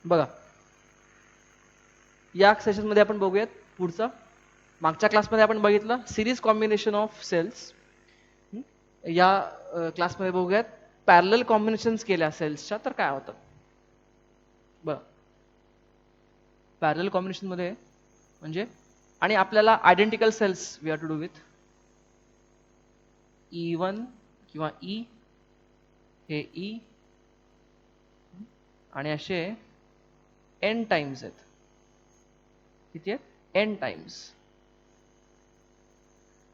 बघा या सेशनमध्ये आपण बघूयात पुढचा. मागच्या क्लासमध्ये आपण बघितलं सिरीज कॉम्बिनेशन ऑफ सेल्स. या क्लासमध्ये बघूयात पॅरलल कॉम्बिनेशन्स केल्या सेल्सच्या तर काय होतं. बघा पॅरलल कॉम्बिनेशन मध्ये म्हणजे आणि आपल्याला identical cells we are to do with E1 किंवा E हे E आणि असे n टाइम्स आहेत. किती आहेत n टाइम्स.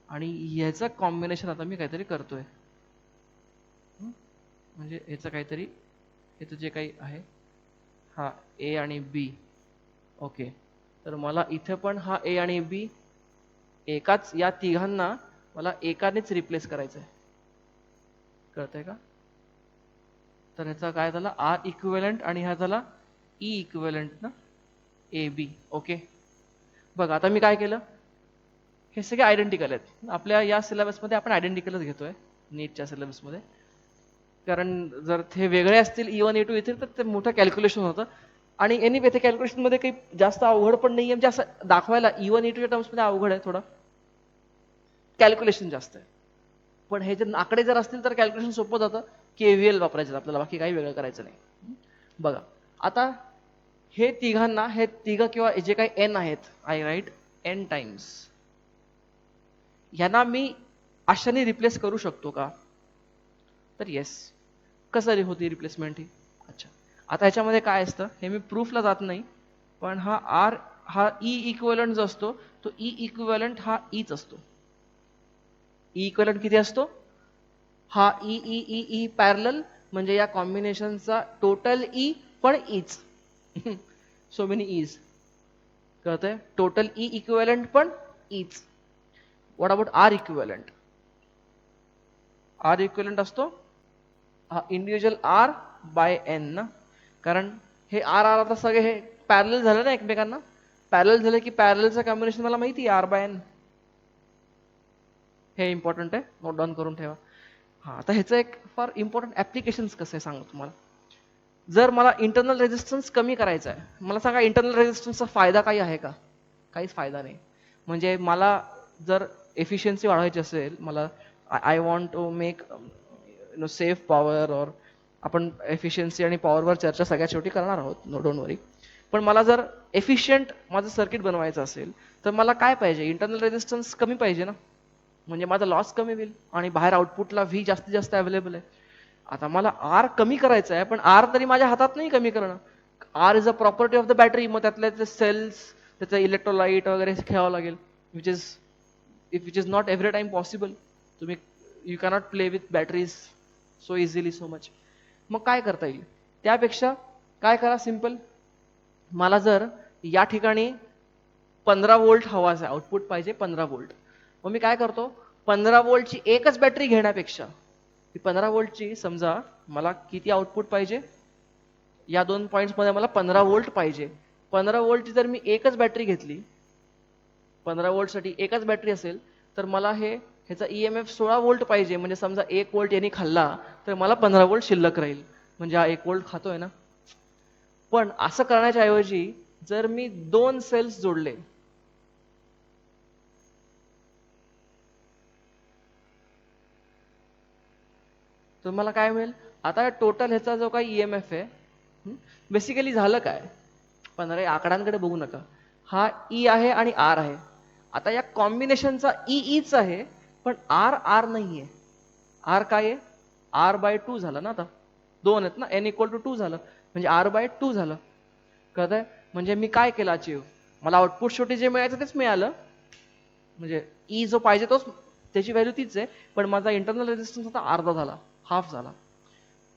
आणि ह्याचं कॉम्बिनेशन आता मी काहीतरी करतोय. म्हणजे ह्याचं काहीतरी इथं जे काही आहे हा A आणि B. ओके तर मला इथे पण हा A आणि B एकाच या तिघांना मला एकानेच रिप्लेस करायचं आहे. कळतंय का. तर ह्याचा काय झाला R इक्विव्हॅलंट आणि हा झाला E इक्विव्हॅलंट ना AB. ओके बघा आता मी काय केलं हे सगळे आयडेंटिकल आहेत. आपल्या या सिलेबसमध्ये आपण आयडेंटिकलच घेतोय नीटच्या सिलेबसमध्ये. कारण जर ते वेगळे असतील E1 E2 येतील तर ते मोठं कॅल्क्युलेशन होतं. आणि एनिवे ते कॅल्क्युलेशनमध्ये काही जास्त अवघड पण नाही आहे. म्हणजे असं दाखवायला E1 E2 च्या टर्म्समध्ये अवघड आहे थोडं. कॅल्क्युलेशन जास्त आहे. पण हे जे आकडे जर असतील तर कॅल्क्युलेशन सोपं जातं. KVL वापरायचं आपल्याला बाकी काही वेगळं करायचं नाही. बघा आता हे तिघांना हे तिघ किंवा जे काही n आहेत आय राईट n टाइम्स ह्यांना मी अशाने रिप्लेस करू शकतो का. तर येस. कसं होती रिप्लेसमेंट ही. अच्छा आता ह्याच्यामध्ये काय असतं हे मी प्रूफला जात नाही. पण हा R हा E इक्विव्हॅलंट जो असतो तो E इक्विव्हॅलंट हा Eच असतो. E इक्विव्हॅलंट किती असतो हा E E E E parallel म्हणजे या कॉम्बिनेशनचा टोटल E पण Eच. So many E's. कळतंय टोटल E इक्विव्हॅलंट पण Eच. What about R equivalent. R equivalent असतो हा इंडिव्हिज्युअल R बाय N ना. कारण हे R R आता सगळे हे पॅरलल झालं ना एकमेकांना. पॅरलल झालं की पॅरललचं कॉम्बिनेशन मला माहिती आहे R बाय N. हे इम्पॉर्टंट आहे नोट डाऊन करून ठेवा. हा आता ह्याचं एक फार इम्पॉर्टंट ऍप्लिकेशन्स कसं आहे सांगतो तुम्हाला. जर मला इंटरनल रेझिस्टन्स कमी करायचा आहे मला सांगा इंटरनल रेझिस्टन्सचा फायदा काही आहे का. काहीच फायदा नाही. म्हणजे मला जर एफिशियन्सी वाढवायची असेल मला I want to make save power और आपण एफिशियन्सी आणि पॉवरवर चर्चा सगळ्यात शेवटी करणार आहोत नो डोंट वरी. पण मला जर एफिशियंट माझं सर्किट बनवायचं असेल तर मला काय पाहिजे इंटरनल रेझिस्टन्स कमी पाहिजे ना. म्हणजे माझा लॉस कमी होईल आणि बाहेर आउटपुटला व्ही जास्तीत जास्त अवेलेबल आहे. आता मला R कमी करायचं आहे पण R तरी माझ्या हातात नाही कमी करणं. R is a property of the battery. मग त्यातल्या ते सेल्स त्याचं इलेक्ट्रोलाइट वगैरे खेळावं लागेल which is not every time possible. तुम्ही you cannot play with batteries so easily so much. मग काय करता येईल त्यापेक्षा काय करा सिम्पल. मला जर या ठिकाणी 15 व्होल्ट हवा आहे आउटपुट पाहिजे 15 व्होल्ट. मग मी काय करतो 15 व्होल्टची एकच बॅटरी घेण्यापेक्षा 15 व्होल्टची समजा मला किती आउटपुट पाहिजे या दोन पॉईंट्समध्ये मला 15 व्होल्ट पाहिजे. 15 व्होल्टची जर मी एकच बॅटरी घेतली 15 व्होल्टसाठी एकच बॅटरी असेल तर मला ह्याचा EMF 16 व्होल्ट पाहिजे. म्हणजे समजा 1 व्होल्ट यांनी खाल्ला तर मला 15 व्होल्ट शिल्लक राहील. म्हणजे हा 1 व्होल्ट खातोय ना. पण असं करण्याच्या ऐवजी जर मी 2 सेल्स जोडले तर मला काय मिळेल. आता टोटल ह्याचा जो काही EMF आहे बेसिकली झालं काय. 15 आकड्यांकडे बघू नका. हा E आहे आणि R आहे. आता या कॉम्बिनेशनचा Eच आहे पण R नाहीये. R काय आहे R/2 झालं ना. आता 2 आहेत ना N = 2 झालं म्हणजे R/2 झालं. कळतंय. म्हणजे मी काय केलं अचीव मला आउटपुट शेवटी जे मिळायचं तेच मिळालं. म्हणजे E जो पाहिजे तोच त्याची व्हॅल्यू तीच आहे पण माझा इंटरनल रेझिस्टन्स आता अर्धा झाला हाफ झाला.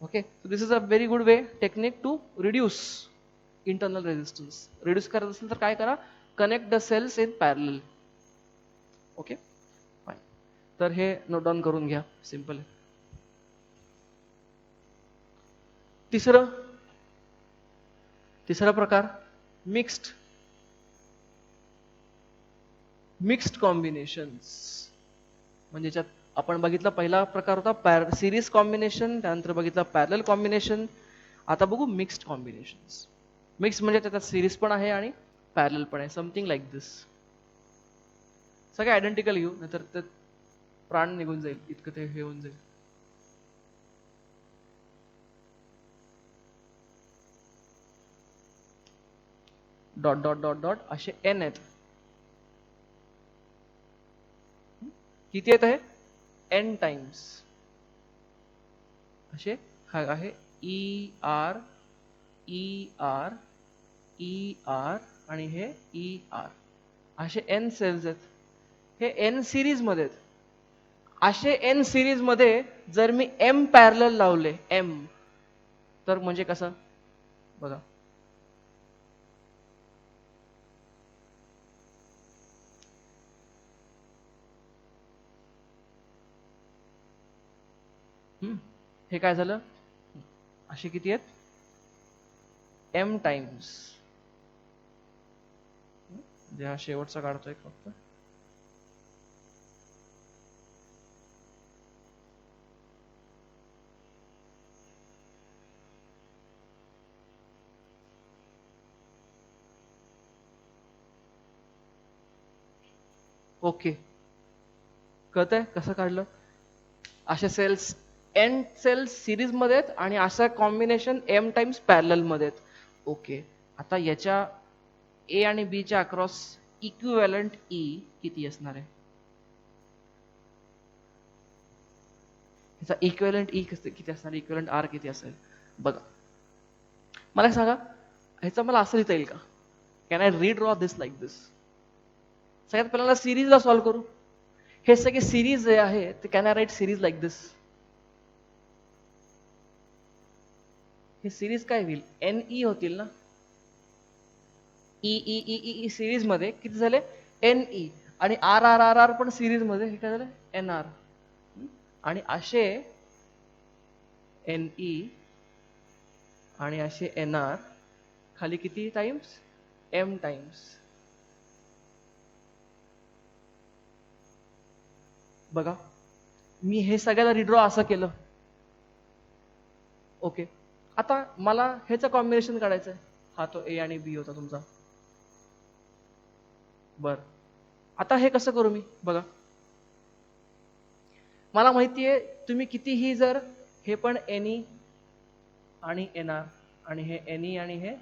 Okay so this is a very good way technique to reduce internal resistance. Reduce करत असेल तर काय करा connect the cells in parallel. Okay fine. तर हे नोट डाऊन करून घ्या सिम्पल. तिसरा प्रकार मिक्स्ड कॉम्बिनेशन्स. म्हणजे ज्यात आपण बघितला पहिला प्रकार होता सिरीज कॉम्बिनेशन त्यानंतर बघितला पॅरलल कॉम्बिनेशन. आता बघू मिक्स्ड कॉम्बिनेशन्स. मिक्स म्हणजे त्याच्यात सिरीज पण आहे आणि पॅरल पण आहे, समथिंग लाईक दिस. सगळे आयडेंटिकल घेऊ, नाहीतर ते प्राण निघून जाईल, इतकं ते हे होऊन जाईल. डॉट डॉट डॉट डॉट असे एन आहेत. किती येत आहे? N times. असे हा आहे E R E R E R आणि हे ई आर, असे एन सेल्स आहेत. हे एन सिरीज मध्ये आहेत. असे एन सिरीज मध्ये जर मी एम पॅरलल लावले, एम, तर म्हणजे कसं बघा. हे काय झालं? असे किती आहेत? M times. जे हा शेवटचा काढतोय फक्त. ओके, कळतंय कसं काढलं? असे सेल्स एन सेल्स सिरीज मध्ये आहेत आणि असा कॉम्बिनेशन एम टाइम्स पॅरलल मध्ये आहेत. ओके, आता याच्या ए आणि बी च्या अक्रॉस इक्विव्हॅलंट ई किती असणार आहे? ह्याचा इक्विव्हॅलंट ई किती असणार? इक्विव्हॅलंट आर किती असेल बघा. मला सांगा, ह्याचं मला असं लिहिता येईल का? Can I redraw this like this? सगळ्यात पहिल्यांदा सिरीजला सॉल्व्ह करू. हे सगळे सिरीज जे आहे ते can I write series like this? हे सिरीज काय होईल? एन ई होतील ना. E E E E series मध्ये किती झाले? N E. आणि आर आर आर आर पण सिरीज मध्ये, हे काय झालं? N R. आणि असे एन ई आणि असे एन आर खाली किती टाइम्स? M times. बघा, मी हे सगळ्याला रिड्रॉ असं केलं. ओके, आता मला ह्याचं कॉम्बिनेशन काढायचं आहे. हा तो ए आणि बी होता तुमचा. बर, आता हे कसं करू मी? बघा, मला माहितीये तुम्ही कितीही जर हे पण एन ई आणि एन आर आणि हे एन ई आणि हे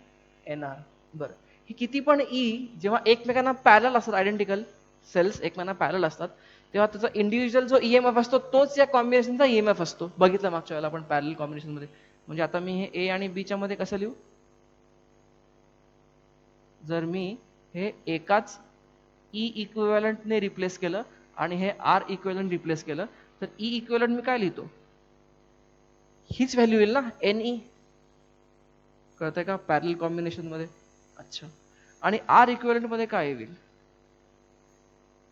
एन आर, बरं, हे किती पण ई जेव्हा एकमेकांना पॅरल असतात, आयडेंटिकल सेल्स एकमेकांना पॅरल असतात, तेव्हा त्याचा इंडिव्हिज्युअल जो ईएमएफ असतो तोच या कॉम्बिनेशनचा ईएमएफ असतो. बघितलं मागच्या वेळेला आपण पॅरल कॉम्बिनेशन मध्ये. म्हणजे आता मी हे ए आणि बीच्या मध्ये कसं लिहू? जर मी हे एकाच ई इक्विव्हॅलंटने रिप्लेस केलं आणि हे आर इक्विव्हॅलंट रिप्लेस केलं, तर ई इक्विव्हॅलंट मी काय लिहितो? हीच व्हॅल्यू येईल ना, एन ई. कळतंय का? पॅरल कॉम्बिनेशन मध्ये. अच्छा, आणि आर इक्विव्हॅलंट मध्ये काय येईल?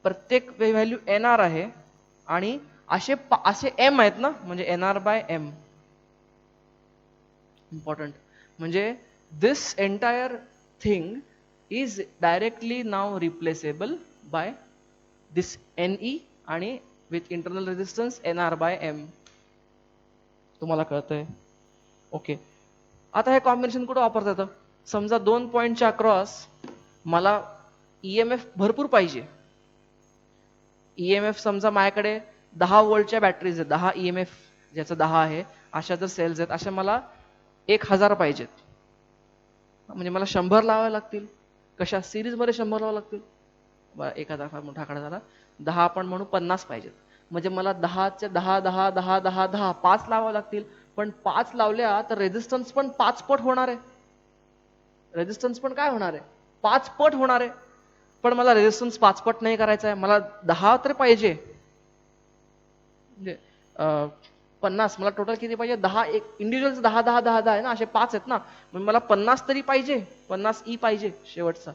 प्रत्येक व्हॅल्यू एन आर आहे आणि असे असे एम आहेत ना, म्हणजे N R by M. Important, म्हणजे this entire thing is directly now replaceable by this N E आणि with internal resistance N R by M. तुम्हाला कळतंय? ओके, आता हे कॉम्बिनेशन कुठं वापरता येतं? समजा 2 पॉईंटच्या अक्रॉस मला ईएमएफ भरपूर पाहिजे. ईएमएफ समजा माझ्याकडे 10 व्होल्टच्या बॅटरीज आहेत, 10 ईएमएफ ज्याचं 10 आहे, अशा जर सेल्स आहेत, अशा मला 1000 पाहिजेत. म्हणजे मला 100 लावावे लागतील. कशा? सिरीज मध्ये 100 लावावे लागतील. 1000 फार मोठा आकडा झाला. 10 आपण म्हणू 50 पाहिजेत. म्हणजे मला 10च्या 10 10 10 10 10 5 लावावे लागतील. पण 5 लावल्या तर रेझिस्टन्स पण 5 पट होणार आहे. रेझिस्टन्स पण काय होणार आहे? 5 पट होणार आहे. पण मला रेझिस्टन्स 5 पट नाही करायचा आहे, मला 10 तर पाहिजे. म्हणजे 50, मला टोटल किती पाहिजे? 10. एक इंडिव्हिज्युअल 10 10 10 10 आहे ना, असे 5 आहेत ना, म्हणजे मला 50 तरी पाहिजे, 50 ई पाहिजे शेवटचा.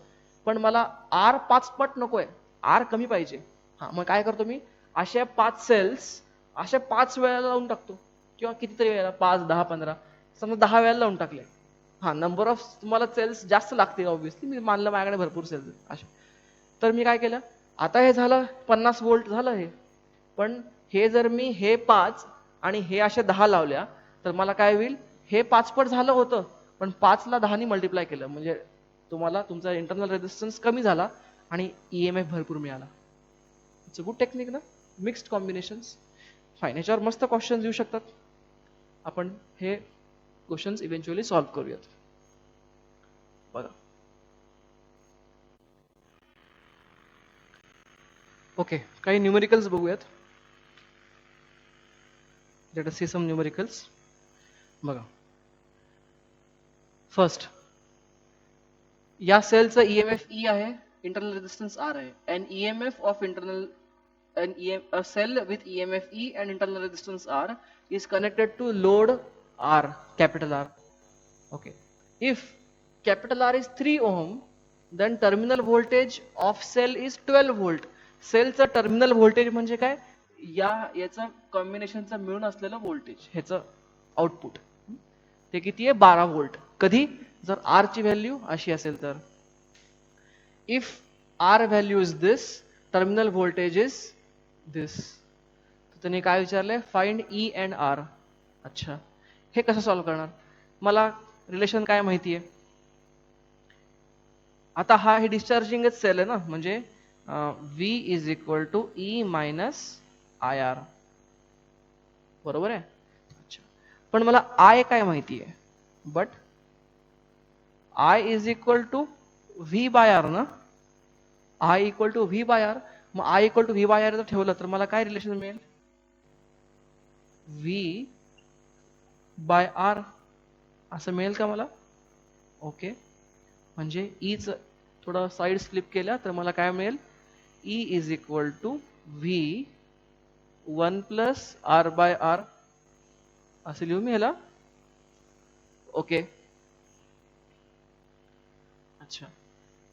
पण मला आर 5 पट नकोय, आर कमी पाहिजे. हा, मग काय करतो मी? अशा 5 सेल्स अशा 5 वेळा लावून टाकतो, किंवा कितीतरी वेळा, 5 10 15, समजा 10 वेळा लावून टाकले. हा, नंबर ऑफ तुम्हाला सेल्स जास्त लागतील ऑब्व्हियसली, मी मानलं माझ्याकडे भरपूर सेल्स आहेत अशा. तर मी काय केलं? आता हे झालं 50 व्होल्ट झालं हे. पण हे जर मी हे 5 आणि हे असे 10 लावल्या, तर मला काय होईल? हे 5 पट झालं होतं, पण 5ला 10 मल्टिप्लाय केलं म्हणजे तुम्हाला तुमचा इंटरनल रेजिस्टन्स कमी झाला आणि EMF भरपूर मिळाला. इट्स अ गुड टेक्निक ना, मिक्स्ड कॉम्बिनेशन्स. फाईन, याच्यावर मस्त क्वेश्चन्स येऊ शकतात. आपण हे क्वेश्चन्स इव्हेंच्युअली सॉल्व्ह करूयात. बघा, ओके, काही न्यूमेरिकल्स बघूयात. लेट अस सी सम न्यूमेरिकल्स. बघा, फर्स्ट, या सेलचं EMF E आहे, इंटरनल रेजिस्टन्स R आहे, and EMF of internal a cell with EMF E and internal resistance R is connected to load R, capital R. Okay, if capital R is 3 ohm, then terminal voltage of cell is 12 volt. सेलचं terminal voltage म्हणजे काय, याचं कॉम्बिनेशनचं मिळून असलेलं voltage, ह्याचं output ते किती आहे, 12 व्होल्ट. कधी, जर R ची व्हॅल्यू अशी असेल तर. If R value is this, terminal voltage is this. त्यांनी काय विचारलंय, फाइंड E अँड R. अच्छा, हे कसं सॉल्व्ह करणार, मला रिलेशन काय माहिती आहे. आता हा हे डिस्चार्जिंगच सेल आहे ना, म्हणजे V is equal to E minus IR, बरोबर आहे. अच्छा, पण मला I काय माहिती आहे, but I is equal to V by R ना, I equal to V by R. मग I equal to V by R जर ठेवलं तर मला काय रिलेशन मिळेल, V बाय R असं मिळेल का मला. ओके, म्हणजे Eच थोडं साईड स्लिप केल्या तर मला काय मिळेल, E is equal to V 1 plus R by R असं लिहू मी ह्याला. ओके, अच्छा,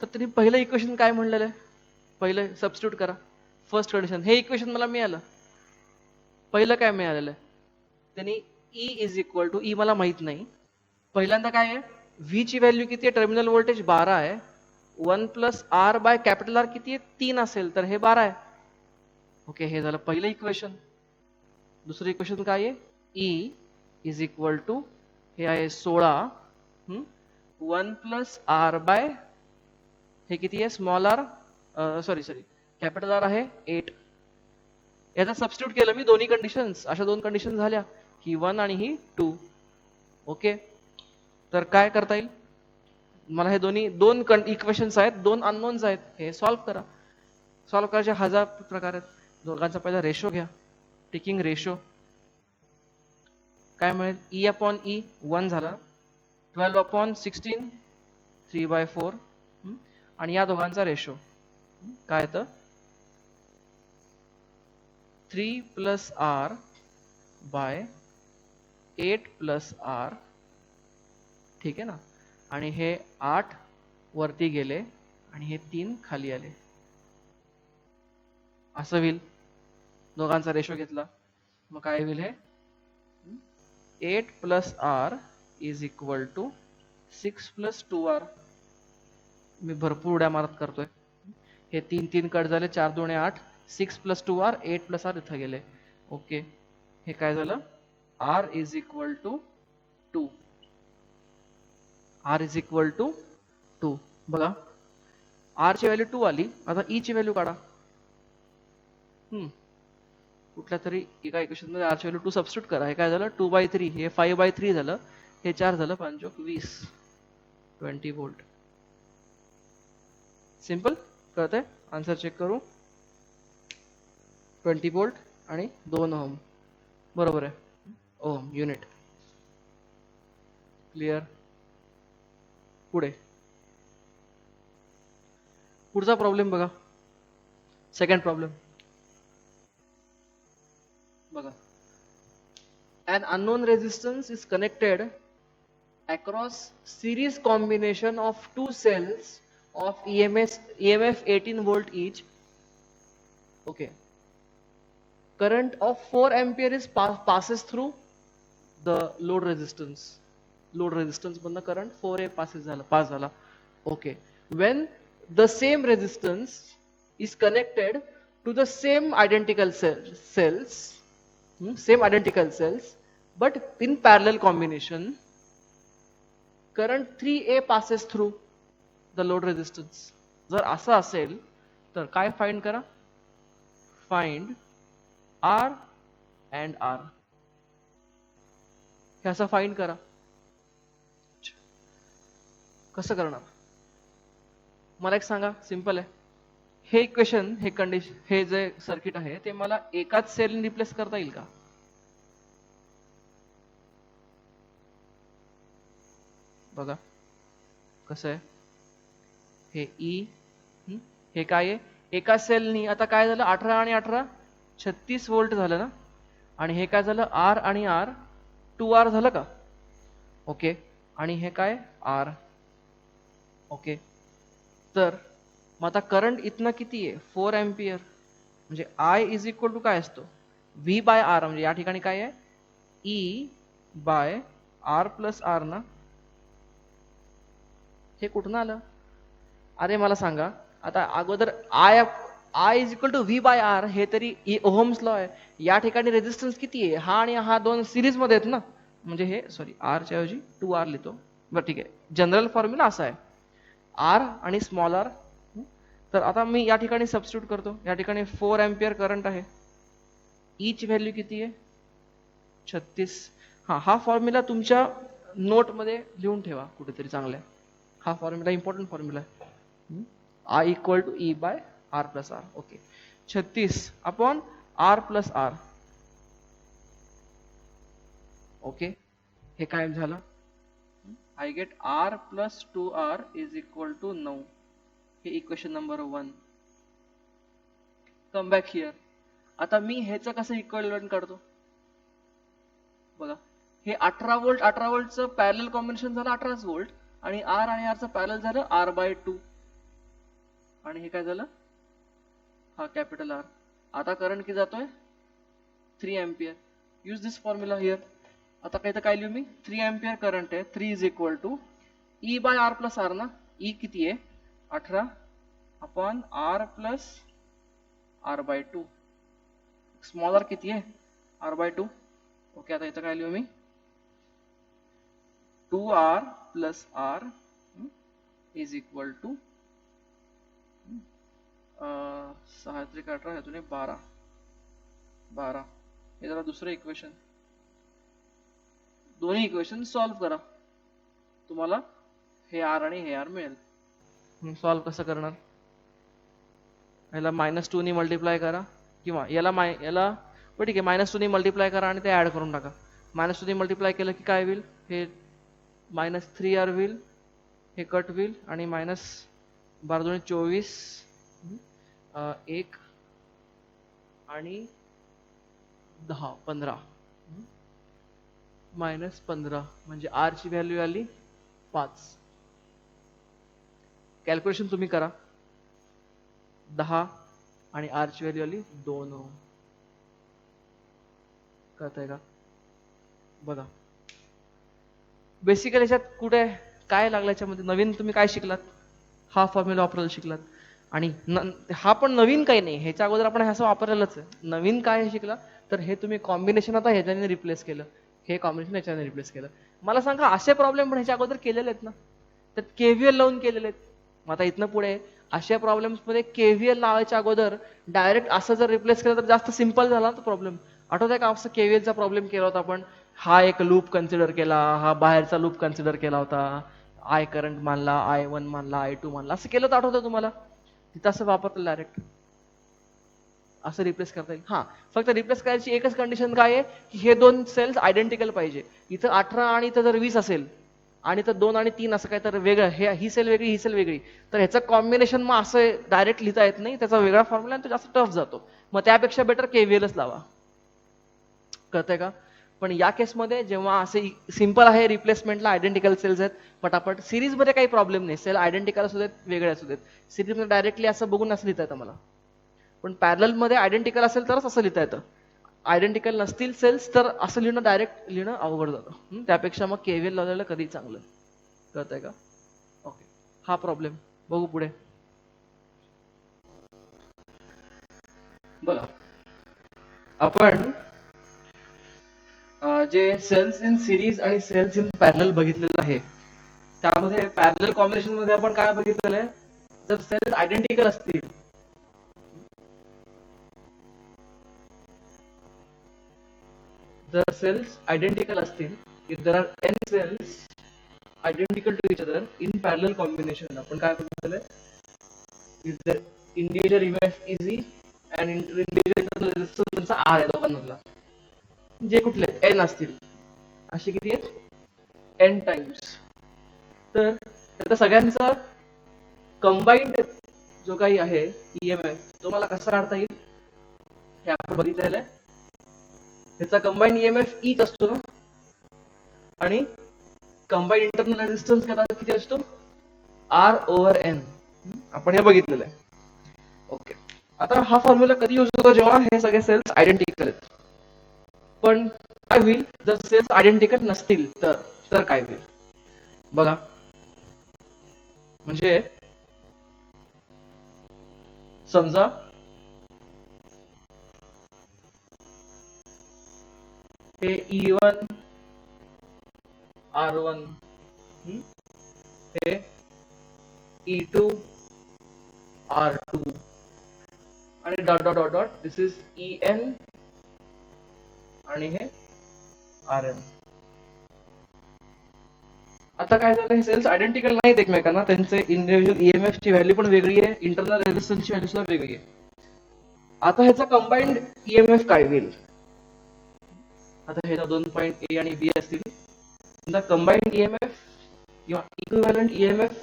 तर तुम्ही पहिलं इक्वेशन काय म्हणलेलं आहे, पहिलं सबस्टिट्यूट करा, फर्स्ट कंडिशन. हे इक्वेशन मला मिळालं, पहिलं काय मिळालेलं आहे, त्यांनी E is equal to, E मला माहित नाही, पहिल्यांदा काय आहे, V ची व्हॅल्यू किती आहे, टर्मिनल व्होल्टेज 12 आहे, 1 plus R by capital R किती आहे, 3 असेल तर हे 12 आहे. ओके, हे झालं पहिलं इक्वेशन. दुसरं इक्वेशन काय आहे, E इज इक्वल टू, हे आहे 16, 1 प्लस R बाय हे किती आहे, small r, sorry capital R आहे 8. याचा सबस्टिट्यूट केलं मी दोन्ही कंडिशन्स, अशा दोन कंडिशन झाल्या, ही 1 आणि ही 2. ओके, तर काय करता येईल मला, हे दोन इक्वेशन्स आहेत, दोन अननोन्स आहेत, हे सॉल्व्ह करा. सॉल्व्ह करायचे हजार प्रकार आहेत. दोघांचा पहिला रेशो घ्या, टेकिंग रेशो. काय मिळेल, E अपॉन E 1 झाला, 12 अपॉन 16 3/4, आणि या दोघांचा रेशो काय येतं, 3 plus R by 8 plus R. ठीक आहे ना, आणि हे 8 वरती गेले आणि हे 3 खाली आले, असं होईल. दोघांचा रेशो घेतला, मग काय होईल, हे 8 plus R is equal to 6 plus 2R. मी भरपूर उड्या मारत करतोय, हे 3 कट झाले, 4 2 8, 6 प्लस 2R, 8 प्लस R इथं गेले. ओके, हे काय झालं, R is equal to 2. R is equal to 2. बघा, R ची व्हॅल्यू 2 आली, आता E ची व्हॅल्यू काढा. कुठल्या तरी एका इक्वेशन मध्ये R ची व्हॅल्यू 2 सबस्टिट्यूट करा. हे काय झालं, 2/3, हे 5/3 झालं, हे 4 झालं, 5 20, 20 व्होल्ट. सिंपल, कळतंय, आन्सर चेक करू, 20 व्होल्ट आणि 2 ओहम, बरोबर आहे, ओहम युनिट. क्लिअर. पुढे पुढचा प्रॉब्लेम बघा, सेकंड प्रॉब्लेम बघा. An unknown resistance is connected across series combination of two cells of EMF 18 volt each. Okay. Current of 4 ampere is passes through the load resistance. Load resistance मधनं current 4A pass झाला. Okay. When the same resistance is connected to the same identical cells, but in parallel combination, current 3A passes through the load resistance. जर असं असेल तर काय find करा, find R and R. हे असं find करा. कसं करणार मला एक सांगा, सिंपल आहे. हे इक्वेशन, हे कंडिशन, हे जे सर्किट आहे ते मला एकाच सेलने रिप्लेस करता येईल का? बघा कसं आहे. हे ई, हे काय आहे, एका सेलनी. आता काय झालं, 18 आणि 18 36 व्होल्ट झालं ना. आणि हे काय झालं, आर आणि आर 2R झालं का? ओके. आणि हे काय, आर. ओके. तर मग आता करंट इथनं किती आहे, 4 एम्पियर. म्हणजे आय इज इक्वल टू काय असतो, व्ही बाय आर. म्हणजे या ठिकाणी काय आहे, E by R plus R ना. हे कुठून आलं? अरे मला सांगा, आता अगोदर I is equal to V by R, हे तरी ओहम्स लॉ आहे. या ठिकाणी रेजिस्टन्स किती आहे, हा आणि हा दोन सिरीज मध्ये आहेत ना. म्हणजे हे सॉरी, आरच्या ऐवजी 2R लिहितो. बरं ठीक आहे, जनरल फॉर्म्युला असा आहे, आर आणि स्मॉल आर. तर आता मी या ठिकाणी सबस्टिट्यूट करतो. या ठिकाणी 4 एम्पियर करंट आहे. ई ची व्हॅल्यू किती आहे, 36. हा फॉर्म्युला तुमच्या नोटमध्ये लिहून ठेवा कुठेतरी चांगल्या. हा फॉर्म्युला इम्पॉर्टंट फॉर्म्युला आहे. I equal to E by R plus R. Okay. 36 upon R plus R. Okay. हे काय झालं, I get R plus 2R is equal to 9. हे equation number 1. Come back here. आता मी ह्याचं कसं इक्विव्हॅलेंट काढतो बघा. हे 18 व्होल्ट 18 व्होल्टचं पॅरलल कॉम्बिनेशन झालं 18 व्होल्ट. आणि आर आणि आरचं पॅरलल झालं R/2. आणि हे काय झालं, हा कॅपिटल आर. आता करंट किती जातोय, 3 ampere. Use this formula here. आता काय तर काय लिहू मी, 3 एम्पियर करंट आहे. 3 is equal to E by R plus R ना. ई किती आहे, 18 upon R plus R/2. Small R किती आहे, R/2. ओके. आता इथं काय लिहू मी, 2R plus R is equal to 6×3=18, ह्यातून 12. हे जरा दुसरं इक्वेशन. दोन्ही इक्वेशन सॉल्व्ह करा, तुम्हाला हे आर आणि हे आर मिळेल. सॉल्व्ह कसं करणार, याला -2 ने मल्टिप्लाय करा, किंवा याला ठीक आहे, -2 ने मल्टिप्लाय करा आणि ते ऍड करून टाका. -2 ने मल्टिप्लाय केलं की काय होईल, हे -3R होईल, हे कट होईल. आणि -12×24 1 आणि 10 15 -15 म्हणजे आर ची व्हॅल्यू आली 5. कॅल्क्युलेशन तुम्ही करा. 10 आणि आर ची व्हॅल्यू आली 2 ओम. कळतंय का? बघा बेसिकली याच्यात कुठे काय लागलं, याच्यामध्ये नवीन तुम्ही काय शिकलात, हा फॉर्म्युला वापरायला शिकलात. आणि हा पण नवीन काही नाही, ह्याच्या अगोदर आपण असं वापरलेलंच आहे. नवीन काय शिकला तर हे तुम्ही कॉम्बिनेशन आता ह्याच्याने रिप्लेस केलं, हे कॉम्बिनेशन ह्याच्याने रिप्लेस केलं. मला सांगा, असे प्रॉब्लेम पण ह्याच्या अगोदर केलेले आहेत ना, त्यात केव्हीएल लावून केलेले आहेत. मग आता इथनं पुढे अशा प्रॉब्लेम्स मध्ये केव्हीएल लावायच्या अगोदर डायरेक्ट असं जर रिप्लेस केलं तर जास्त सिंपल झाला तो प्रॉब्लेम. आठवतंय का, असं केव्हीएलचा प्रॉब्लेम केला होता आपण. हा एक लूप कन्सिडर केला, हा बाहेरचा लूप कन्सिडर केला होता, आय करंट मानला, I1 मानला, I2 मानला, असं केलं तर आठवतं तुम्हाला. तिथं असं वापरलं डायरेक्ट, असं रिप्लेस करता येईल. हा, फक्त रिप्लेस करायची एकच कंडिशन काय आहे, की हे दोन सेल्स आयडेंटिकल पाहिजे. इथं 18 आणि इथं जर 20 असेल आणि तर 2 आणि 3 असं काय तर वेगळं, ही सेल वेगळी ही सेल वेगळी, तर ह्याचं कॉम्बिनेशन मग असं डायरेक्ट लिहिता येत नाही, त्याचा वेगळा फॉर्म्युला, तो जास्त टफ जातो. मग त्यापेक्षा बेटर केव्हीएलच लावा. कळतंय का? पण या केसमध्ये जेव्हा असे सिंपल आहे, रिप्लेसमेंटला आयडेंटिकल सेल्स आहेत पटापट. सिरीजमध्ये काही प्रॉब्लेम नाही, सेल आयडेंटिकल असू देत, वेगळे असू देत. सिरीजमध्ये डायरेक्टली असं बघून असं लिहिता येतं मला. पण पॅरलल मध्ये आयडेंटिकल असेल तरच असं लिहिता येतं. आयडेंटिकल नसतील सेल्स तर असं लिहिणं, डायरेक्ट लिहिणं अवघड जातं. त्यापेक्षा मग केव्हीएल लावलेलं कधी चांगलं. कळतंय का? ओके. हा प्रॉब्लेम बघू पुढे. बघा आपण जे सेल्स इन सिरीज आणि सेल्स इन पॅरलल बघितलेलं आहे, त्यामध्ये पॅरलल कॉम्बिनेशन मध्ये आपण काय बघितलेलं आहे, जर सेल्स आयडेंटिकल असतील, जर सेल्स आयडेंटिकल असतील, if there are n cells identical to each other in parallel combination, आपण काय बघितलेलं आहे, if the individual EMF is E and individual resistance R आहे दोघांमधला, जे कुठले n असतील, असे किती आहेत n टाइम्स, तर त्या सगळ्यांचा कंबाइंड जो काही आहे EMF तो मला कसा काढता येईल हे आपण बघितलेलं आहे. त्याचा कंबाइंड EMF ईच असतो ना, आणि कंबाइंड इंटरनल रेजिस्टन्स किती असतो R/N, आपण हे बघितलेलं आहे. ओके, आता हा फॉर्म्युला कधी यूज होतो, जेव्हा हे सगळे सेल्स आयडेंटिकल आहेत. पण काय होईल जर सेल्स आयडेंटिकल नसतील तर काय होईल बघा. म्हणजे समजा हे E1 R1, हे E2 R2 आणि dot dot dot dot, this is EN आणि हे RN. आता काय झालं, हे सेल्स आयडेंटिकल नाहीत एकमेकांना, त्यांचे इंडिव्हिज्युअल EMF ची व्हॅल्यू पण वेगळी आहे, इंटरनल रेजिस्टन्स ची व्हॅल्यू सुद्धा वेगळी आहे. आता ह्याचा कंबाइंड EMF काय होईल, आता हे दोन पॉइंट A आणि B असतील, the combined EMF your equivalent EMF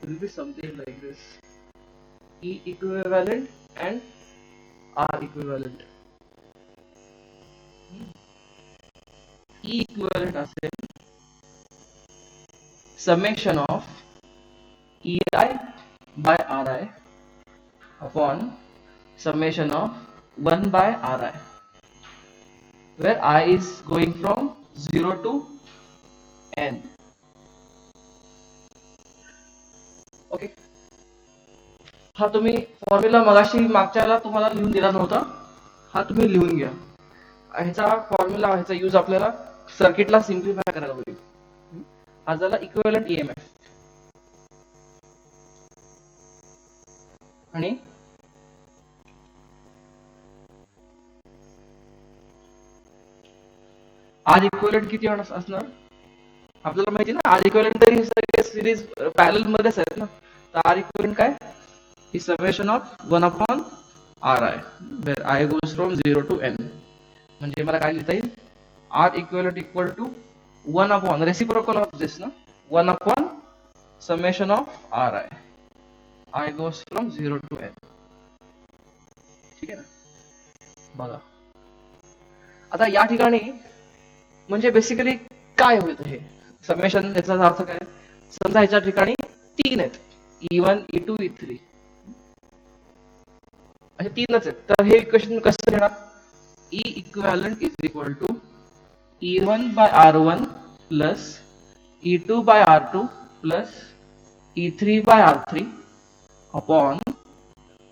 will be something like this, E equivalent and R equivalent. E equivalent असेल summation of EI by RI upon summation of 1 by RI, where I is going from 0 to N. Okay, हा तुम्ही formula मगाशी मागच्याला तुम्हाला लिहून दिला नव्हता, हा तुम्ही लिहून घ्या. ह्याचा फॉर्म्युला, ह्याचा यूज आपल्याला सर्किटला सिम्प्लिफाय करायला होईल. हा झाला इक्विव्हॅलंट EMF. आणि आज इक्विव्हॅलंट किती असणार आपल्याला माहिती ना, आर इक्विव्हॅलंट तरी सगळे सिरीज पॅरलल मध्येच आहेत ना, तर आर इक्विव्हॅलंट काय, ही summation of 1 upon RI, where I goes from 0 to N. म्हणजे मला काय लिहिता येईल, R equivalent equal to 1 upon reciprocal of this ना, 1 upon summation of RI, I goes from 0 to N. ठीक आहे ना, बघा आता या ठिकाणी म्हणजे बेसिकली काय होतं हे समेशन, याचा अर्थ काय, समजा ह्याच्या ठिकाणी 3 आहेत, E1 E2 E3 असे 3च आहेत, तर हे इक्वेशन कसं लिहिणार, E equivalent is equal to E1 by R1 plus E2 by R2 plus E3 by R3 upon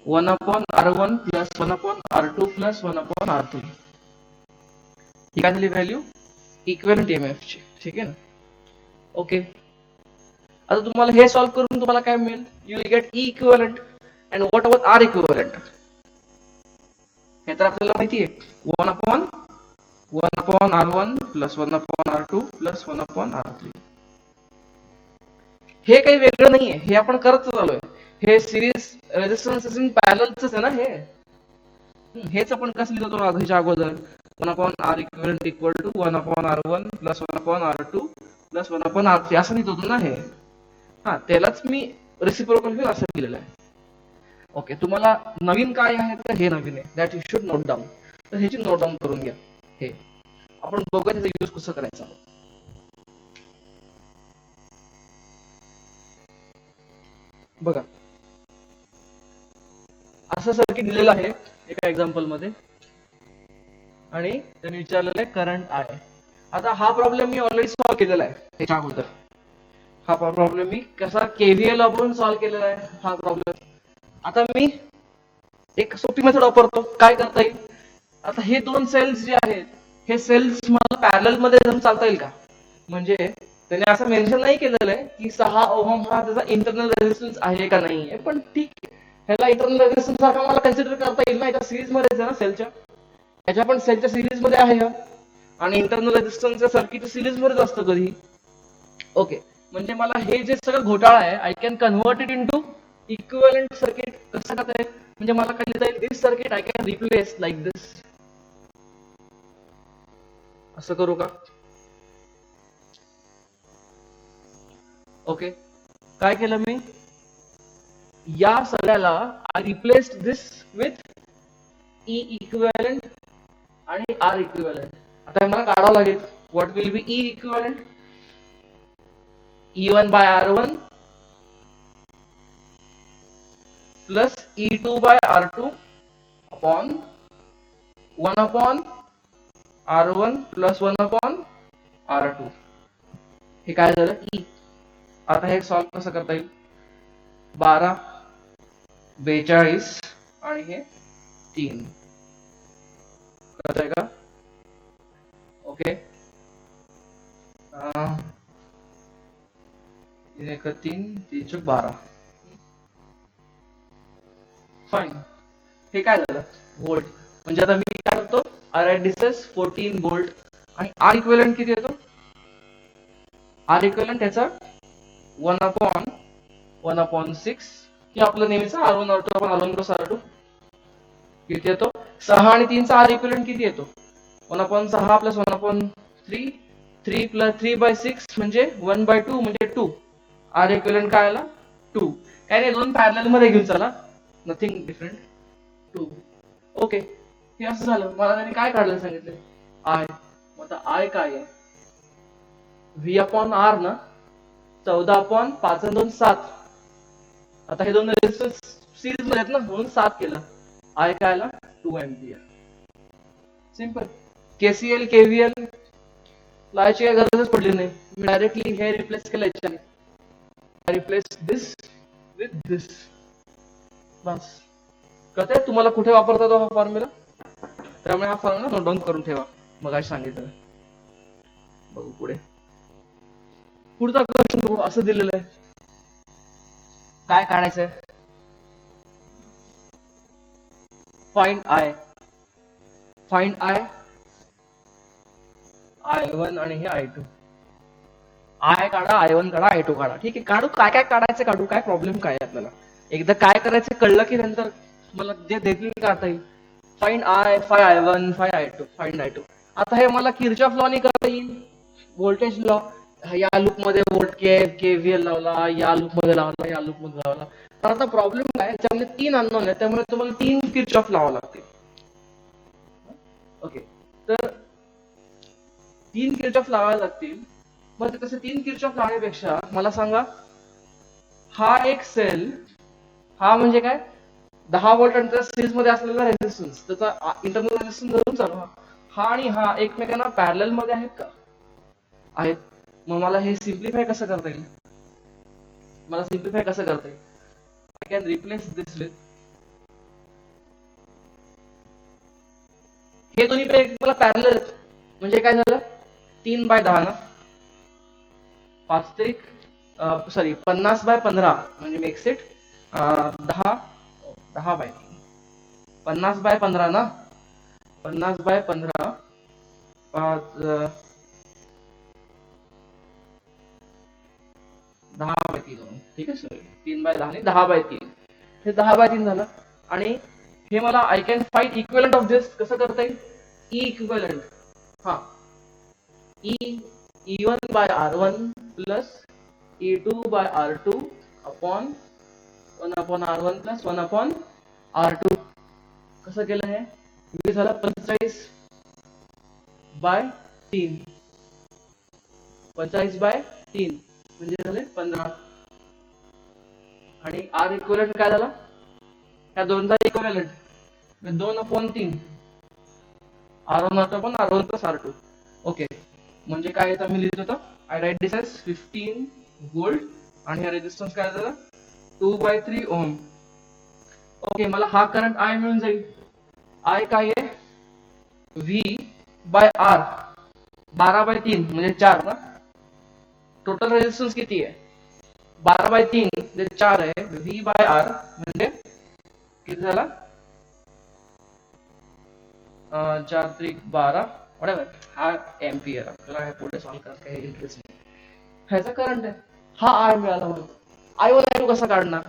1 upon R1 plus 1 upon R2 plus 1 upon R3. ही काय झाली व्हॅल्यू इक्विव्हॅलंट EMF ची. ठीक आहे ना, ओके. आता तुम्हाला हे सॉल्व्ह करून तुम्हाला काय मिळेल, you will get E equivalent and what about R equivalent, हे तर आपल्याला माहिती आहे, 1 upon R1 plus 1 upon R2 plus 1 upon R3. हे काही वेगळं नाहीये, हे आपण करत आलोय, हे सिरीज रेजिस्टन्स इन पॅरललच आहे ना, हेच आपण कसं लिहितो ह्याच्या अगोदर, 1 upon R equivalent equal to 1 upon R1 plus 1 upon R2 plus 1 upon R3 असं लिहितो ना हे. हा, त्यालाच मी रेसिप्रोकल व्हॅल्यू असं लिहिलेलं आहे. ओके, तुम्हाला नवीन काय आहे तर हे नवीन आहे, that you should note down. तर ह्याची नोट डाऊन करून घ्या, हे आपण बघूया त्याचा यूज कसं करायचा. बघा, असं सर्किट दिलेलं आहे एका एक्झाम्पल मध्ये, आणि त्यांनी विचारलेलं आहे करंट आहे. आता हा प्रॉब्लेम मी ऑलरेडी सॉल्व्ह केलेला आहे त्याच्या अगोदर. हा प्रॉब्लेम मी कसा KVL वापरून सॉल्व्ह केलेला आहे हा प्रॉब्लेम. आता मी एक सोपी मेथड वापरतो, काय करता येईल, आता हे दोन सेल्स जे आहेत, हे सेल्स मला पॅरलल मध्ये जाऊन चालता येईल का, म्हणजे त्याने असं मेन्शन नाही केलेलं आहे की 6 ओहम हा त्याचा इंटरनल रेझिस्टन्स आहे का नाही आहे, पण ठीक आहे, ह्याला इंटरनल रेझिस्टन्स सारखा मला कन्सिडर करता येईल ना, याच्या सिरीज मध्येच आहे ना सेलच्या, याच्या पण सेलच्या सिरीज मध्ये आहे हा, आणि इंटरनल रेझिस्टन्सच्या सर्किटच्या सिरीज मध्येच असतं कधी. ओके, म्हणजे मला हे जे सगळं घोटाळा आहे I can convert it into equivalent circuit. कसं करता येईल, म्हणजे मला काय लिहिता येईल, this circuit I can replace like this. असं करू का? ओके, काय केलं मी, या सगळ्याला I replaced this with E equivalent आणि आर इक्विव्हॅलेंट. आता मला काढावं लागेल, what will be E equivalent, E1 by R1 plus E2 by R2 upon 1 upon R1 plus 1 upon R2. हे काय झालं, E. आता हे सॉल्व कसं करता येईल, 12, 42 आणि हे 3 करताय का? ओके, 3 3 12. फाईन. हे काय झालं, व्होल्ट. म्हणजे आता मी काय करतो, आर आय डिसेस 14 व्होल्ट, आणि आर इक्विव्हॅलेंट किती येतो, आर इक्विव्हॅलेंट त्याचा 1/6 की आपलं नेहमीचा R1 R2 आपण R1 प्लस R2 किती येतो, 6 आणि 3 चा आर इक्विव्हॅलेंट किती येतो, 1/6 प्लस 1/3, 3 प्लस 3/6 म्हणजे 1/2 म्हणजे 2. आर इक्विव्हॅलेंट काय आला, 2. काय नाही, दोन पॅरलल मध्ये घेऊन चला, नथिंग डिफरंट, 2. ओके, हे असं झालं. मला त्यांनी काय काढलं सांगितलं, आय. आता आय काय आहे, व्ही अपॉन आर ना, 14/5 आणि 2 7. आता हे दोन रेजिस्टन्स सिरीज मध्ये आहेत ना, म्हणून 7 केलं. आय काय आला, 2 एम्पियर. सिंपल. केसीएल केव्हीएल लावायची काही गरजच पडली नाही, मी डायरेक्टली हे रिप्लेस केलं याच्याने, आय रिप्लेस दिस विथ दिस. बस. कळतंय तुम्हाला कुठे वापरता तो हा फॉर्म्युला, त्यामुळे हा फॉर्म्युला नोट डाऊन करून ठेवा, मग सांगितलं. बघू पुढे, पुढचा क्वेश्चन बघू. असं दिलेलं आहे, काय काढायचंय, find I. Find I, I1 आणि हे I2. आय काढा, I1 काढा, I2 काढा. ठीक आहे, काढू, काय काय काढायचं काढू, काय प्रॉब्लेम काय आहे आपल्याला. एकदा काय करायचं कळलं की नंतर मला जे देतील काढता येईल. Find I, five I1, five I2, find I2. आता हे मला किर्चॉफ लॉ ने करता येईल, व्होल्टेज लॉ. या लूप मध्ये व्होल्ट केव्हीएल लावला, या लूप मध्ये लावला, या लूप मध्ये लावला. तर आता प्रॉब्लेम काय, त्यामध्ये 3 अननोन आहे, त्यामुळे तुम्हाला 3 किर्चॉफ लावावं लागतील. ओके, तर 3 किर्चॉफ लावायला लागतील. मग तसे 3 किर्चॉफ लावण्यापेक्षा मला सांगा, हा एक सेल, हा म्हणजे काय, 10 व्होल्ट आणि त्याच्या सिरीज मध्ये असलेला रेझिस्टन्स, त्याचा इंटरनल रेझिस्टन्स धरून चालू, हा आणि हा एकमेकांना पॅरलल मध्ये आहेत का, आहेत. मग मला हे सिम्प्लिफाय कसं करता येईल, मला सिम्प्लिफाय कसं करता येईल, I can replace this with, हे दोन्ही पैकी मला पॅरलल आहेत, म्हणजे काय झालं, 3/10 ना, 50/15 म्हणजे मेक्स इट 10/3, 50/15 ना, 50/15 10/3. ठीक आहे सर, 3/10 आणि 10/3, हे 10/3 झालं. आणि हे मला I can find equivalent of this कसं करता येईल, ई इक्विव्हॅलेंट. हा, E1/R1 plus E2/R2 upon 1/R1 plus 1/R2. कसं केलं हे, हे झालं 45/3, 45/3 म्हणजे झाले 15. आणि आर इक्विव्हॅलेंट काय झाला, ह्या दोनचा इक्विव्हॅलेंट 2/3, R1 R2 पण R1 plus R2. ओके, म्हणजे काय येतं, मी लिहित होतो, I write this as 15 volt आणि हा रेझिस्टन्स काय झाला, 2/3 ओम. ओके, मला हा करंट आय मिळून जाईल. आय काय आहे, V/R, 12/3 म्हणजे 4 ना, टोटल रेजिस्टन्स किती आहे? 12/3 जे 4 आहे, व्ही बाय आर म्हणजे किती झाला? 4 त्रिक 12 whatever. हा एम्पियर. आपल्याला हे पुढे सॉल्व्ह करायचं काही इंटरेस्ट नाही. ह्याचा करंट आहे, हा आय मिळाला म्हणून. I1 I2 कसा काढणार?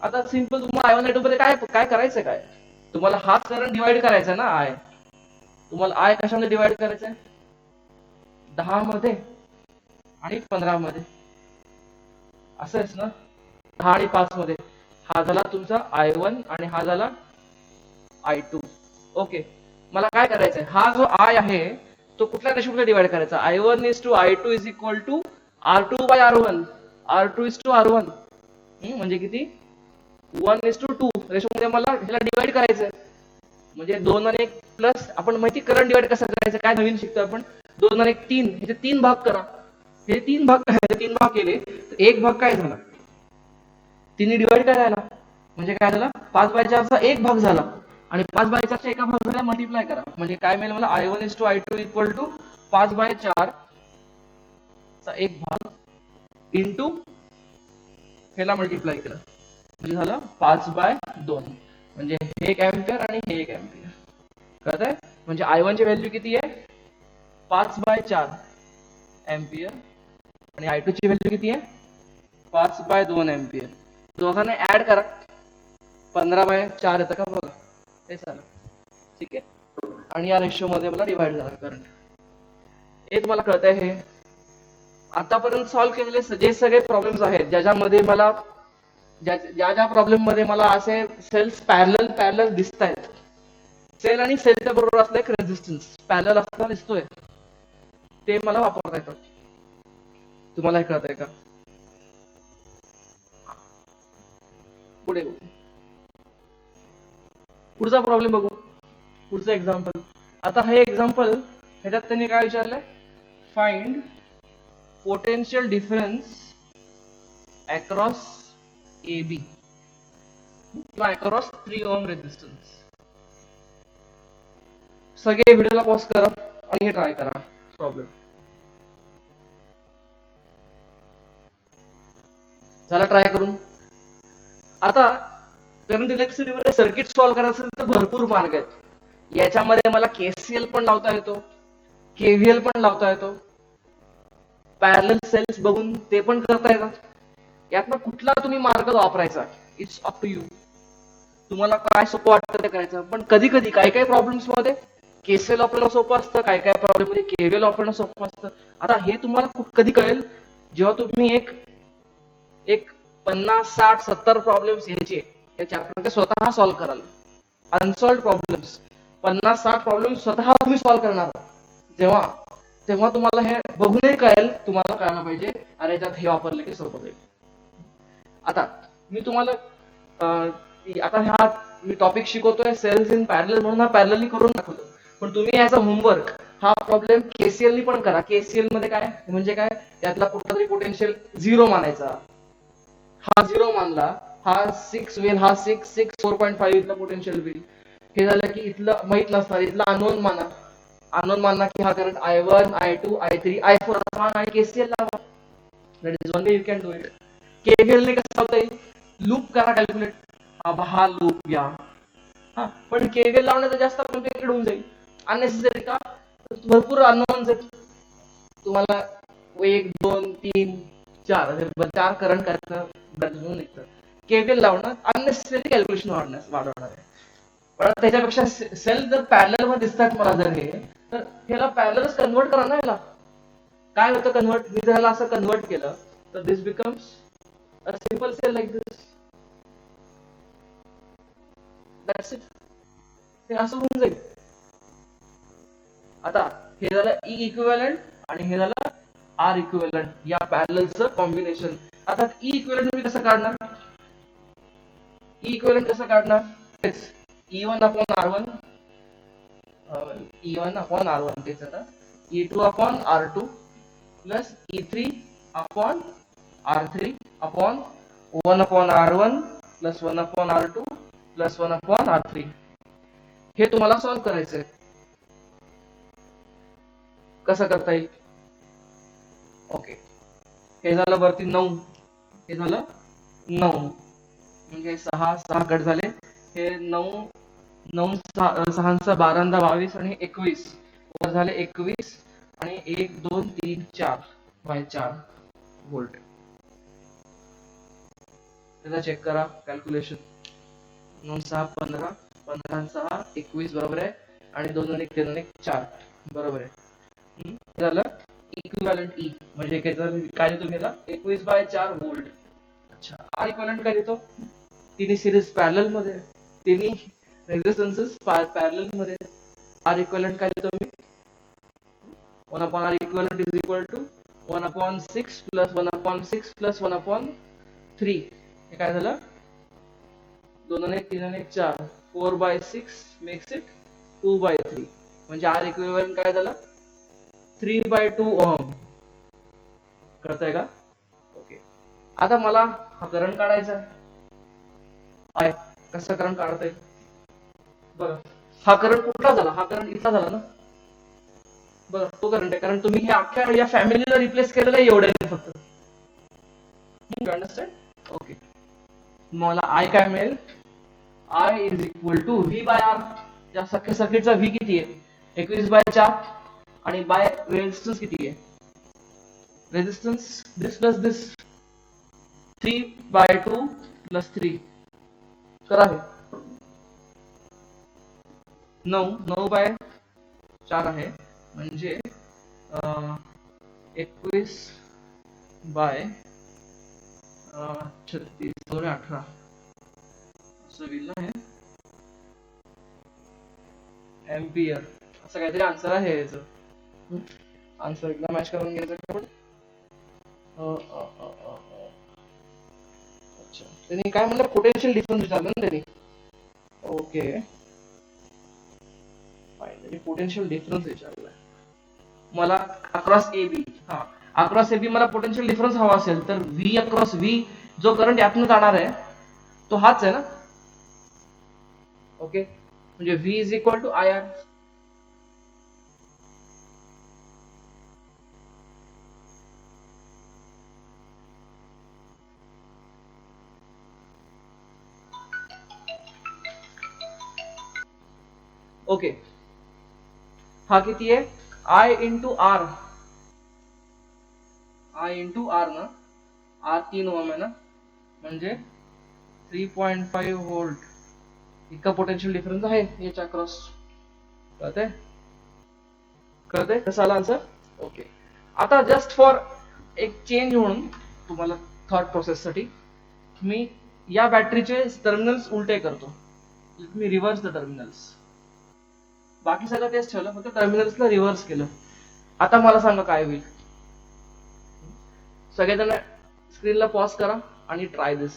आता सिंपल, तुम्हाला I1 I2 मध्ये काय काय करायचंय? काय तुम्हाला हाच करंट डिवाइड करायचा ना आय. तुम्हाला आय कशामध्ये डिवाइड करायचंय? 10 मध्ये आणि 15 मध्ये, असंच ना? 10 आणि 5 मध्ये. हा झाला तुमचा I1 आणि हा झाला I2. ओके, मला काय करायचंय? हा जो आय आहे तो कुठल्या रेशोमध्ये डिवाइड करायचा? I1 is to I2 is equal to R2 by R1. R2 is to R1. म्हणजे किती? 1 is to 2 रेशोमध्ये मला ह्याला डिवाइड करायचंय. म्हणजे 2 आणि 1 प्लस, आपण माहिती करंट डिवाइड कसं करायचं, काय नवीन शिकतो आपण? 2 आणि 1 3, ह्याचे 3 भाग करा. हे 3 भाग केले तर एक भाग काय झाला? 3 डिवाइड काय झाला? म्हणजे काय झाला? 5/4 चा एक भाग झाला. आणि 5/4 च्या एका भागाला मल्टिप्लाय करा, म्हणजे काय मिळेल मला? I1 is to I2 equal to 5/4 चा एक भाग इंटू ह्याला मल्टिप्लाय केलं, म्हणजे झालं 5/2. म्हणजे हे एक एम्पियर आणि हे एक एम्पियर. कळतंय? म्हणजे I1 ची व्हॅल्यू किती आहे? 5/4 एम्पियर. आणि I2 ची व्हॅल्यू किती आहे? 5/2 एम्पियर. दोघांना ऍड करा, 15/4 येतं का बघा. ते झालं. ठीक आहे. आणि या रेशो मध्ये मला डिवाइड झाला करंट. हे तुम्हाला कळतंय? हे आतापर्यंत सॉल्व्ह केलेले जे सगळे प्रॉब्लेम्स आहेत, ज्याच्यामध्ये मला ज्या प्रॉब्लेम मध्ये मला असे सेल्स पॅरलल दिसत आहेत, सेल आणि सेलच्या बरोबर असला एक रेझिस्टन्स पॅरलल असताना दिसतोय, ते मला वापरता येतात. तुम्हाला हे कळतंय का? पुढे पुढचा प्रॉब्लेम बघू. पुढचं एक्झाम्पल. आता हे एक्झाम्पल, ह्याच्यात त्यांनी काय विचारलंय? Find potential difference across AB किंवा अक्रॉस 3 ओम रेझिस्टन्स. सगळे व्हिडिओला पॉज करा आणि हे ट्राय करा प्रॉब्लेम. झाला ट्राय करून? आता करंट इलेक्ट्रिसिटीमध्ये सर्किट सॉल्व्ह करायचं असेल तर भरपूर मार्ग आहेत. याच्यामध्ये मला KCL पण लावता येतो, KVL पण लावता येतो, पॅरलल सेल्स बघून ते पण करता येतात. यातनं कुठला तुम्ही मार्ग वापरायचा, इट्स अप टू यू. तुम्हाला काय सोपं वाटतं ते करायचं. पण कधी कधी काही काही प्रॉब्लेम्स मध्ये KCL वापरणं सोपं असतं, काही काही प्रॉब्लेम मध्ये KVL वापरणं सोपं असतं. आता हे तुम्हाला कधी कळेल? जेव्हा तुम्ही एक एक 50, 60, 70 प्रॉब्लेम्स यायचे या चॅप्टरमध्ये स्वतः सॉल्व्ह कराल. अनसॉल्व्ड प्रॉब्लेम्स 50-60 प्रॉब्लेम्स स्वतः तुम्ही सॉल्व्ह करणार. जेव्हा तेव्हा तुम्हाला हे बघूनही कळेल, तुम्हाला कळायला पाहिजे अरे याच्यात हे वापरले की सोपं जाईल. आता मी तुम्हाला आता हा मी टॉपिक शिकवतोय सेल्स इन पॅरलल म्हणून हा पॅरलली करून दाखवतो. पण तुम्ही याचा होमवर्क हा प्रॉब्लेम KCL नी पण करा. KCL मध्ये काय म्हणजे काय? यातला कुठला तरी पोटेन्शियल 0 मानायचा. हा 0 मानला, हा 6 होईल, हा 6 4.5 इथला पोटेन्शियल होईल. हे झालं की इथलं माहित नसणार, इथला अननोन माना. अननोन मानला की हा current I1 I2 I3 I4 असा आणि KCL लावा. That is only you can do it. KVL ने कसं होता येईल? लूप करा कॅल्क्युलेट. हा लूप घ्या. हा पण KVL लावण्याचा जास्त कॉम्प्लिकेटेड होऊन जाईल. अननेसेसरी का? भरपूर अननोन्स आहेत. तुम्हाला 1 2 3 4 करंट करायचं बदलून निघतं. KVL लावणं अननेसेसरी कॅल्क्युलेशन वाढवणार आहे. पण त्याच्यापेक्षा सेल जर पॅरलल मध्ये दिसतात मला जर हे, तर ह्याला पॅरललच कन्वर्ट करा ना. ह्याला काय होतं कन्वर्ट? मी जर ह्याला असं कन्वर्ट केलं तर this becomes a simple cell like this. That's it. हे असं होऊन जाईल. आता हे झालं E इक्विव्हॅलंट आणि हे झालं R इक्विव्हॅलंट, या पॅरललचं कॉम्बिनेशन. आता E इक्विव्हॅलंट तुम्ही कसं काढणार? E इक्विव्हॅलंट कसं काढणार? E1 upon R1 E1 upon R1 तेच आता E2 upon R2 plus E3 upon R3 upon 1 upon R1 plus 1 upon R2 plus 1 upon R3. हे तुम्हाला सॉल्व्ह करायचंय. कसं करता येईल? ओके, हे झालं वरती 9, हे झालं 9, म्हणजे 6 6 कट झाले. हे 9 9 6 12 22 आणि 21 वर झाले 21 आणि 1 2 3 4 बाय 4 व्होल्ट. त्याचा चेक करा कॅल्क्युलेशन. 9 6 15 15 6 21 बरोबर आहे आणि 2 आणि 3 आणि 4 बरोबर आहे. झालं इक्विव्हॅलंट ई म्हणजे काय देतो मी 21 बाय 4 व्होल्ट. अच्छा, आर इक्विव्हॅलंट काय देतो? तिन्ही सिरीज पॅरलल मध्ये, तिन्ही रेझिस्टन्सेस पॅरलल मध्ये. आर इक्विव्हॅलंट काय देतो मी? 1 upon R equivalent is equal to 1 upon 6 plus 1 upon 6 plus 1 upon 3. हे काय झालं? 2 आणि 3 आणि 4 4 by 6 makes it 2 by 3. म्हणजे R equivalent काय झालं? 3 by 2 ohm. कळतंय का? ओके, आता मला हा करंट काढायचा आहे. कसा करंट काढता येईल बघा. हा करंट कुठला झाला? हा करंट इथला झाला ना. बरं, तो करंट आहे, कारण तुम्ही अख्ख्या या फॅमिलीला रिप्लेस केलेलं आहे एवढ्या फक्त. You understand? ओके, मला आय काय मिळेल? I is equal to V by R. या सख्या सर्किटचा व्ही किती आहे? 21 बाय 4 आणि बाय रेजिस्टन्स किती आहे? रेजिस्टन्स दिस प्लस दिस 3 बाय 2 प्लस 3 करा हे 9 बाय 4 आहे म्हणजे 21 बाय 36 2 18 असं होईल ना. हे एम्पियर असं काहीतरी आन्सर आहे याचं. आन्सर एकदा मॅच करून घ्यायचं आपण. अच्छा, त्यांनी काय म्हणलं? पोटेन्शियल डिफरन्स विचारलं ना त्यांनी. ओके, फायनली पोटेन्शियल डिफरन्स विचारलाय मला अक्रॉस ए बी. हा, अक्रॉस ए बी मला पोटेन्शियल डिफरन्स हवा असेल तर व्ही अक्रॉस व्ही जो करंट यातनं जाणार आहे तो हाच आहे ना. ओके, म्हणजे V is equal to I R. Okay, हा किती आहे? I into R. I into R ना. आर 3 ओम आहे ना, म्हणजे 3.5 व्होल्ट इतका पोटेन्शियल डिफरन्स आहे याच्या अक्रॉस. कळतंय? कळतंय कसं आला आन्सर? ओके, आता जस्ट फॉर एक चेंज म्हणून तुम्हाला थॉट प्रोसेस साठी मी या बॅटरीचे टर्मिनल्स उलटे करतो. Let me reverse the terminals. बाकी सगळं तेच ठेवलं, फक्त टर्मिनल्सला रिव्हर्स केलं. आता मला सांगा काय होईल. सगळेजण स्क्रीनला पॉज करा आणि ट्राय दिस.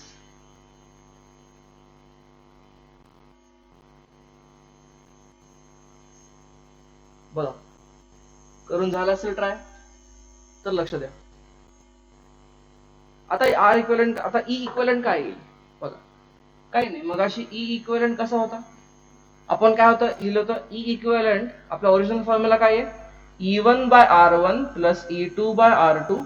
बघा, करून झालं असेल ट्राय तर लक्ष द्या. आता आर इक्विव्हॅलंट, आता ई इक्विव्हॅलंट काय येईल बघा. काही नाही, मगाशी ई इक्विव्हॅलंट कसा होता? आपण काय होतं लिहिलं होतं? ई इक्विव्हॅलंट आपला ओरिजिनल फॉर्म्युला काय आहे? E1 by R1 plus E2 by R2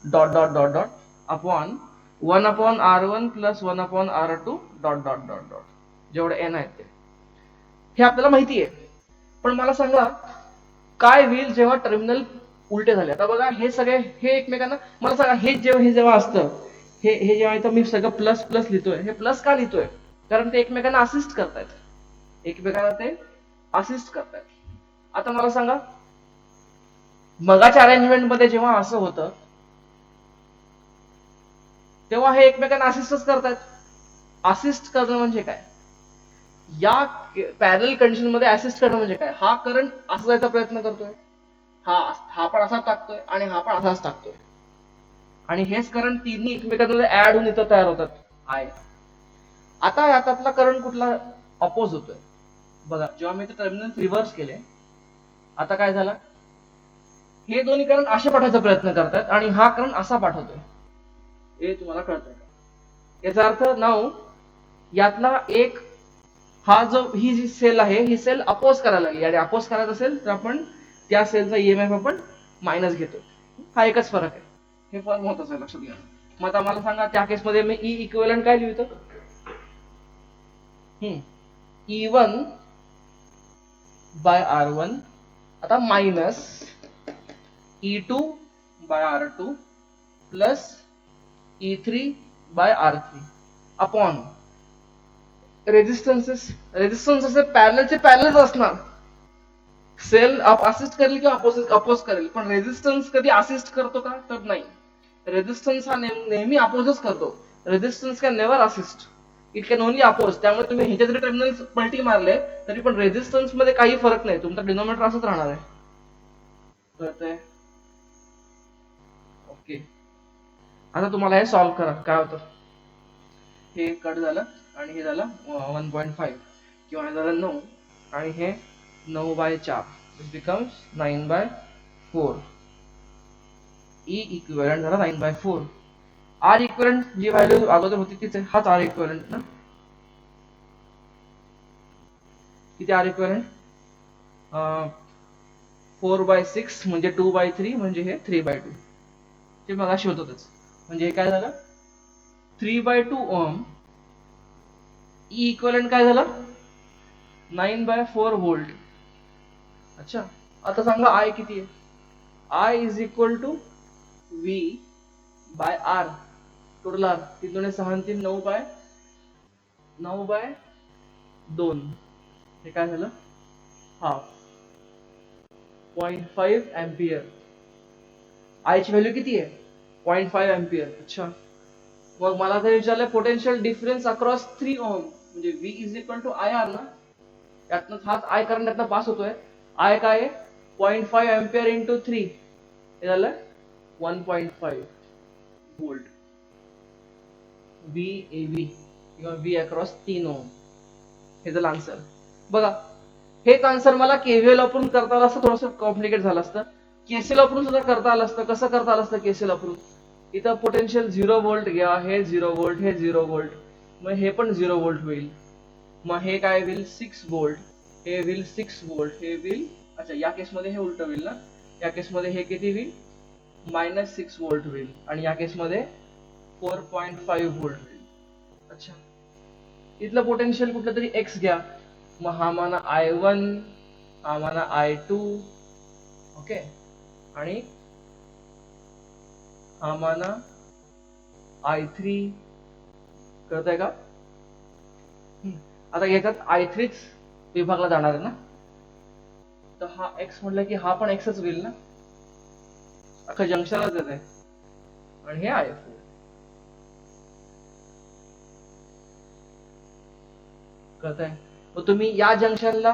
dot dot dot dot upon 1 upon R1 plus 1 upon R2 dot dot dot dot, जेवढे एन आहेत ते. हे आपल्याला माहिती आहे, पण मला सांगा काय होईल जेव्हा टर्मिनल उलटे झाले. आता बघा हे सगळे हे एकमेकांना, मला सांगा हे जेव्हा असतं, हे जेव्हा इथं मी सगळं प्लस प्लस लिहितोय, हे प्लस का लिहितोय? कारण ते एकमेकांना असिस्ट करतायत. एकमेकांना ते असिस्ट करतायत. आता मला सांगा मगाच्या अरेंजमेंट मध्ये जेव्हा असं होतं तेव्हा हे एकमेकांना असिस्टच करतायत. असिस्ट करणं म्हणजे काय? या पॅरल कंडिशन मध्ये असिस्ट करणं म्हणजे काय? हा करंट असा जायचा प्रयत्न करतोय, हा पण असाच टाकतोय आणि हा पण असाच टाकतोय, आणि हेच करंट तिन्ही एकमेकांमध्ये ऍड होऊन इथं तयार होतात आय. आता यातला करंट कुठला? अपोज होतोय. बघा, जेव्हा मी टर्मिनल रिव्हर्स केले, आता काय झालं? हे दोन्ही करंट असे पाठवायचा प्रयत्न करतात आणि हा करंट असा पाठवतोय. हे तुम्हाला कळतंय का? याचा अर्थ नाव यातला एक, हा जो ही जी सेल आहे ही सेल अपोज करायला लागली, आणि अपोज करायचं असेल तर आपण त्या सेलचा ईएमएफ आपण मायनस घेतो. हा एकच फरक आहे, हे फार महत्वाचं आहे लक्षात घ्या. मग आता मला सांगा त्या केसमध्ये मी ई इक्विव्हॅलेंट काय लिहितो? E1 बाय R1 आता minus E2 by R2 plus E3 by R3 upon resistances पॅरललचे पॅरलच असणार. सेल असिस्ट करेल किंवा अपोज करेल, पण रेजिस्टन्स कधी असिस्ट करतो का? तर नाही. रेजिस्टन्स हा नेहमी अपोजच करतो. Resistance can never assist, it can only oppose. त्यामुळे तुम्ही ह्याचे जरी टर्मिनल पलटी मारले तरी पण रेजिस्टन्स मध्ये काही फरक नाही, तुमचा डिनॉमिनेटर असंच राहणार आहे. कळतंय? ओके. आता तुम्हाला हे सॉल्व्ह करा. काय होतं, हे कट झालं आणि हे झालं 1.5 किंवा हे झालं 9 आणि हे 9/4 बिकम्स 9/4. ई इक्विव्हॅलेंट झाला 9/4. आर इक्विव्हॅलेंट जी व्हॅल्यू अगोदर होती तीच आहे, हाच आर इक्विव्हॅलेंट ना. किती आर इक्विव्हॅलेंट? 4/6 म्हणजे 2/3 म्हणजे हे 3/2. ते मगाशी होतच. म्हणजे हे काय झालं 3/2 ओम. ई इक्विव्हॅलेंट काय झालं 9/4 व्होल्ट. अच्छा, आता सांगा आय किती आहे? I is equal to V by R. Total R 3 2 6 3 9/2. हे काय झालं हाफ 0.5 एम्पियर. आय ची व्हॅल्यू किती आहे 0.5 एम्पियर. अच्छा, मग मला तर विचारलंय पोटेन्शियल डिफरन्स अक्रॉस 3 ओम म्हणजे V is equal to I R ना. यातनं हाच आय करंट यातनं पास होतोय. आय काय आहे 0.5 एम्पियर इंटू 3 हे झालं 1.5 व्होल्ट. व्ही ए व्ही किंवा व्ही अक्रॉस 3 ओम हे झालं आन्सर. बघा हेच आन्सर मला केव्हीएल वापरून करता आलं असतं, थोडंसं कॉम्प्लिकेट झालं असतं. केसीएल वापरून सुद्धा करता आलं असतं. कसं करता आलं असतं केसीएल वापरून? इथं पोटेन्शियल 0 व्होल्ट घ्या, हे 0 व्होल्ट, हे 0 व्होल्ट, मग हे पण 0 व्होल्ट होईल. मग हे काय होईल 6 व्होल्ट, हे होईल 6 व्होल्ट, हे होईल. अच्छा, या केसमध्ये हे उलट होईल ना. या केसमध्ये हे किती होईल -6 व्होल्ट होईल आणि या केसमध्ये 4.5 व्होल्ट होईल. अच्छा, इथलं पोटेन्शियल कुठलं तरी एक्स घ्या. मग हा माना I1, हा माना I2, ओके, आणि हा माना I3. कळतंय का? आता याच्यात I3 विभागला जाणार आहे ना, तर हा एक्स म्हटलं की हा पण एक्सच होईल ना, अख्खा जंक्शनच येत आहे. आणि हे I4. कळतंय? मग तुम्ही या जंक्शनला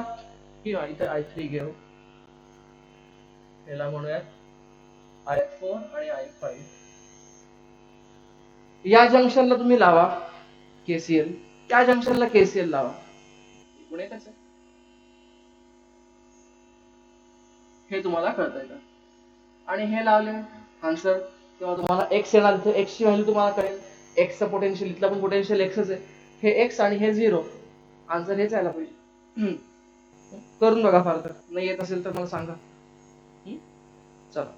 किंवा इथे I3 घेऊ, याला म्हणूयात I4 आणि I5. या जंक्शनला तुम्ही लावा केसीएल, त्या जंक्शनला केसीएल लावा. एकूण एकच आहे. हे तुम्हाला कळतंय का? आणि हे लावले आन्सर किंवा तुम्हाला एक्स येणार, इथे एक्स ची व्हॅल्यू तुम्हाला कळेल. एक्सचं पोटेन्शियल, इथला पण पोटेन्शियल एक्सच आहे. हे एक्स आणि हे 0. आन्सर हेच यायला पाहिजे. करून बघा, फार तर नाही येत असेल तर मला सांगा. चला.